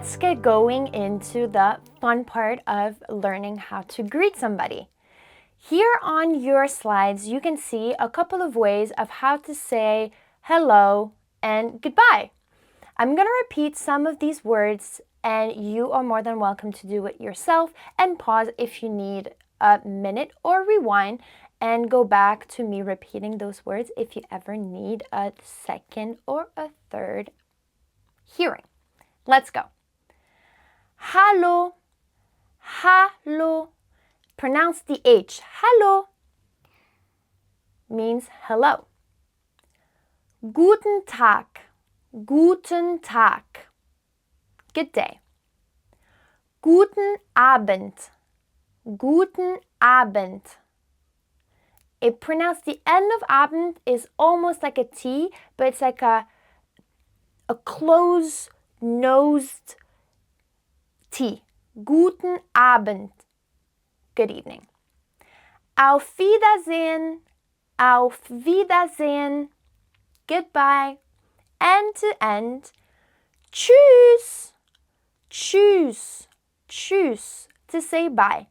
let's get going into the fun part of learning how to greet somebody. Here on your slides, you can see a couple of ways of how to say hello and goodbye. I'm going to repeat some of these words, and you are more than welcome to do it yourself and pause if you need a minute or rewind and go back to me repeating those words if you ever need a second or a third hearing. Let's go. Hallo, hallo. Pronounce the H. Hallo means hello. Guten Tag, guten Tag. Good day. Guten Abend, guten Abend. It pronounced the end of Abend is almost like a T, but it's like a closed-nosed T. Guten Abend. Good evening. Auf Wiedersehen, auf Wiedersehen. Goodbye. End to end. Tschüss, tschüss, tschüss. To say bye.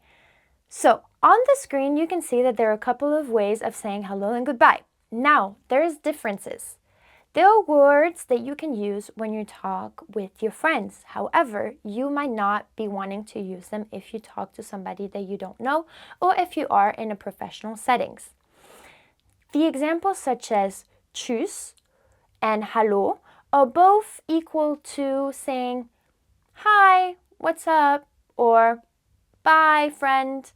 So on the screen, you can see that there are a couple of ways of saying hello and goodbye. Now, there's differences. There are words that you can use when you talk with your friends. However, you might not be wanting to use them if you talk to somebody that you don't know or if you are in a professional settings. The examples such as tschüss and hallo are both equal to saying hi, what's up, or bye, friend,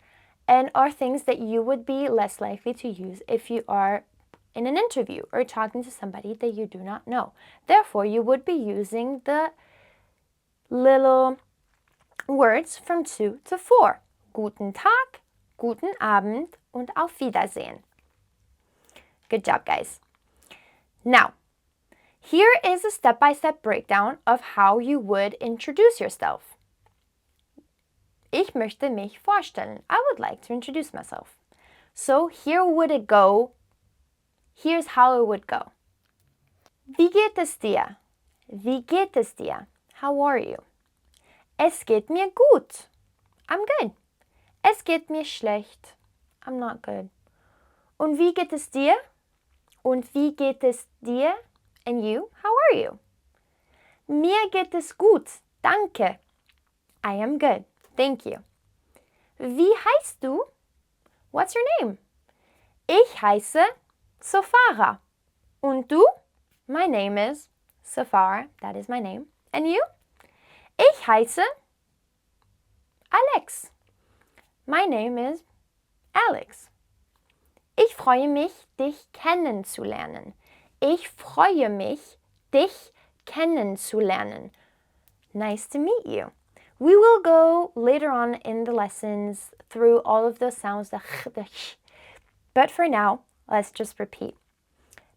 and are things that you would be less likely to use if you are in an interview or talking to somebody that you do not know. Therefore, you would be using the little words from 2 to 4. Guten Tag, guten Abend, und auf Wiedersehen. Good job, guys. Now, here is a step-by-step breakdown of how you would introduce yourself. Ich möchte mich vorstellen. I would like to introduce myself. So here would it go. Here's how it would go. Wie geht es dir? Wie geht es dir? How are you? Es geht mir gut. I'm good. Es geht mir schlecht. I'm not good. Und wie geht es dir? Und wie geht es dir? And you, how are you? Mir geht es gut. Danke. I am good. Thank you. Wie heißt du? What's your name? Ich heiße Sophara. Und du? My name is Sophara. That is my name. And you? Ich heiße Alex. My name is Alex. Ich freue mich, dich kennenzulernen. Ich freue mich, dich kennenzulernen. Nice to meet you. We will go later on in the lessons through all of those sounds, the ch, the sh. But for now, let's just repeat.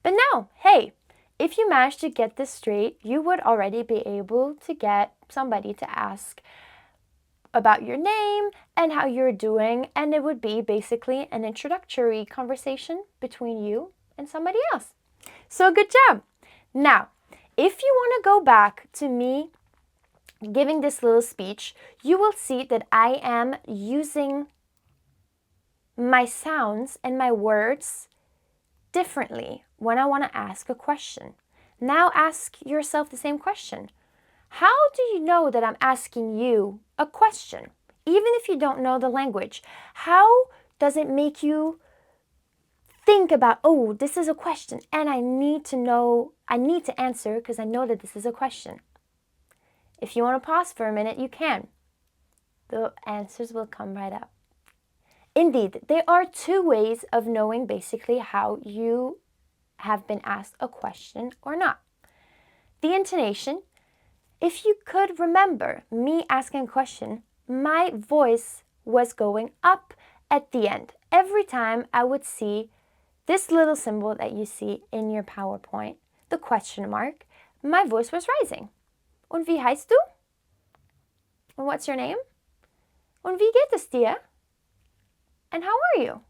But now, hey, if you manage to get this straight, you would already be able to get somebody to ask about your name and how you're doing, and it would be basically an introductory conversation between you and somebody else. So good job. Now, if you want to go back to me giving this little speech, you will see that I am using my sounds and my words differently when I want to ask a question. Now ask yourself the same question. How do you know that I'm asking you a question? Even if you don't know the language, how does it make you think about, oh, this is a question and I need to answer because I know that this is a question? If you want to pause for a minute, you can. The answers will come right up. Indeed, there are 2 ways of knowing basically how you have been asked a question or not. The intonation. If you could remember me asking a question, my voice was going up at the end. Every time I would see this little symbol that you see in your PowerPoint, the question mark, my voice was rising. Und wie heißt du? And what's your name? Und wie geht es dir? And how are you?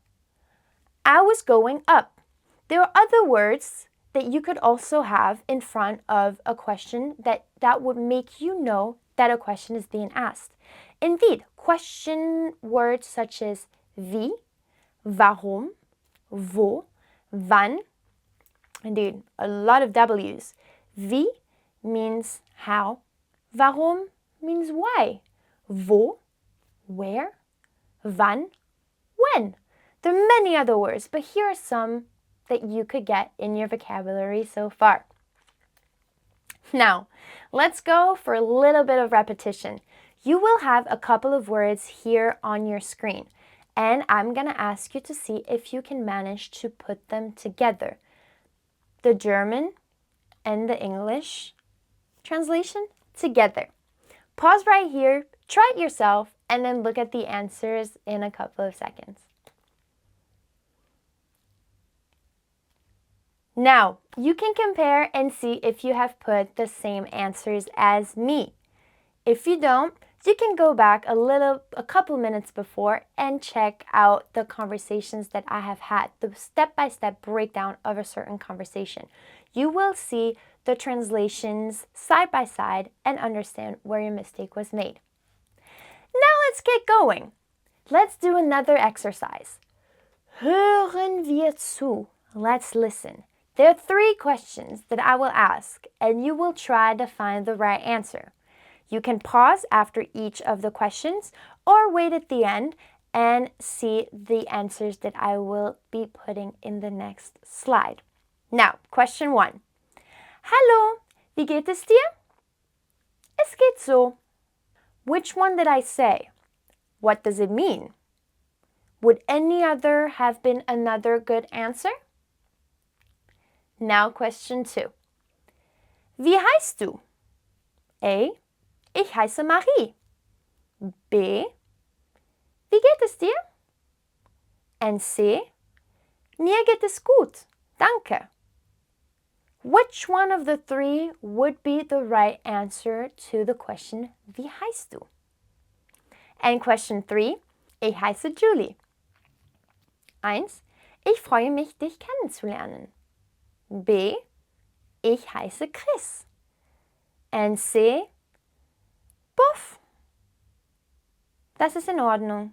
I was going up. There are other words that you could also have in front of a question that would make you know that a question is being asked. Indeed, question words such as wie, warum, wo, wann, indeed, a lot of W's. Wie means how, warum means why, wo, where, wann, when. There are many other words, but here are some that you could get in your vocabulary so far. Now, let's go for a little bit of repetition. You will have a couple of words here on your screen, and I'm going to ask you to see if you can manage to put them together. The German and the English translation together. Pause right here, try it yourself, and then look at the answers in a couple of seconds. Now, you can compare and see if you have put the same answers as me. If you don't, you can go back a couple minutes before and check out the conversations that I have had, the step-by-step breakdown of a certain conversation. You will see the translations side by side and understand where your mistake was made. Now let's get going. Let's do another exercise. Hören wir zu. Let's listen. There are 3 questions that I will ask, and you will try to find the right answer. You can pause after each of the questions or wait at the end and see the answers that I will be putting in the next slide. Now, question 1. Hallo, wie geht es dir? Es geht so. Which one did I say? What does it mean? Would any other have been another good answer? Now question 2. Wie heißt du? A. Ich heiße Marie. B. Wie geht es dir? And C. Mir geht es gut. Danke. Which one of the 3 would be the right answer to the question, wie heißt du? And question 3. Ich heiße Julie. 1. Ich freue mich, dich kennenzulernen. B. Ich heiße Chris. And C. Puff. Das ist in Ordnung.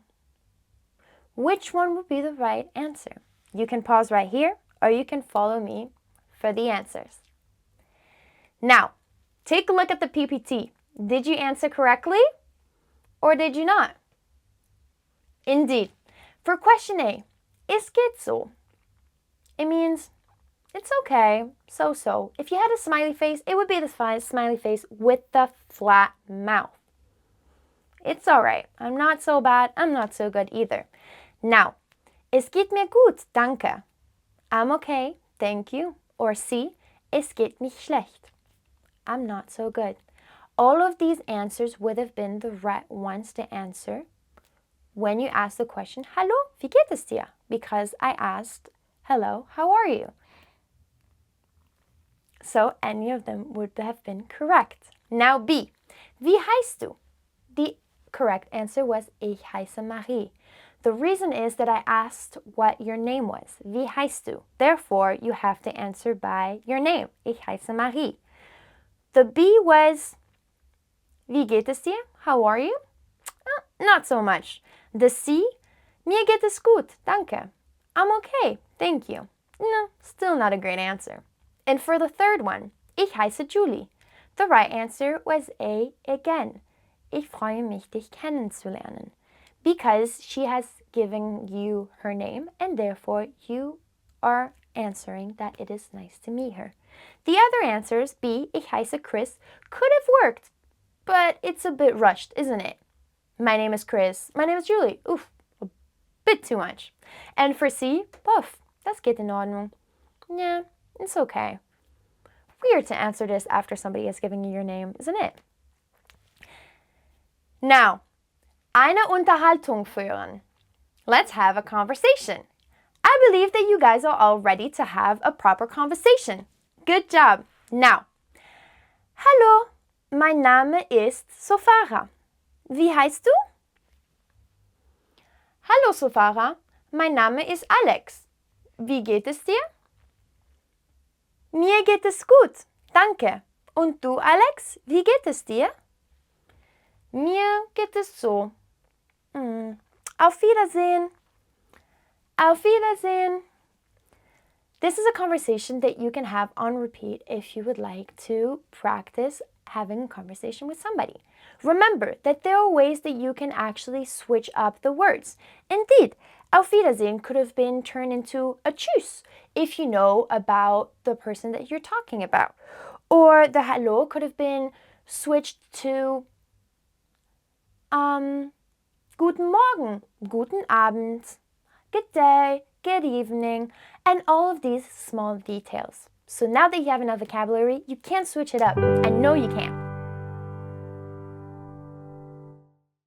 Which one would be the right answer? You can pause right here or you can follow me for the answers. Now, take a look at the PPT. Did you answer correctly or did you not? Indeed. For question A, es geht so. It means it's okay, so-so. If you had a smiley face, it would be the smiley face with the flat mouth. It's all right. I'm not so bad. I'm not so good either. Now, es geht mir gut, danke. I'm okay, thank you. Or C, es geht mich schlecht. I'm not so good. All of these answers would have been the right ones to answer when you ask the question, Hallo, wie geht es dir? Because I asked, hello, how are you? So any of them would have been correct. Now B, wie heißt du? The correct answer was Ich heiße Marie. The reason is that I asked what your name was. Wie heißt du? Therefore, you have to answer by your name. Ich heiße Marie. The B was Wie geht es dir? How are you? Not so much. The C, Mir geht es gut, danke. I'm okay, thank you. No, still not a great answer. And for the third one, Ich heiße Julie. The right answer was A again. Ich freue mich, dich kennenzulernen. Because she has given you her name and therefore you are answering that it is nice to meet her. The other answers, B, Ich heiße Chris, could have worked, but it's a bit rushed, isn't it? My name is Chris. My name is Julie. Oof, a bit too much. And for C, Puff, das geht in Ordnung. Yeah, it's okay. Weird to answer this after somebody has given you your name, isn't it? Now, eine Unterhaltung führen. Let's have a conversation. I believe that you guys are all ready to have a proper conversation. Good job. Now, hallo, mein Name ist Sophara. Wie heißt du? Hallo Sophara, mein Name ist Alex. Wie geht es dir? Mir geht es gut, danke. Und du, Alex, wie geht es dir? Mir geht es so. Auf Wiedersehen. Auf Wiedersehen. This is a conversation that you can have on repeat if you would like to practice having a conversation with somebody. Remember that there are ways that you can actually switch up the words. Indeed, Auf Wiedersehen could have been turned into a Tschüss if you know about the person that you're talking about. Or the Hallo could have been switched to Guten Morgen, Guten Abend, good day, good evening, and all of these small details. So now that you have enough vocabulary, you can switch it up. I know you can.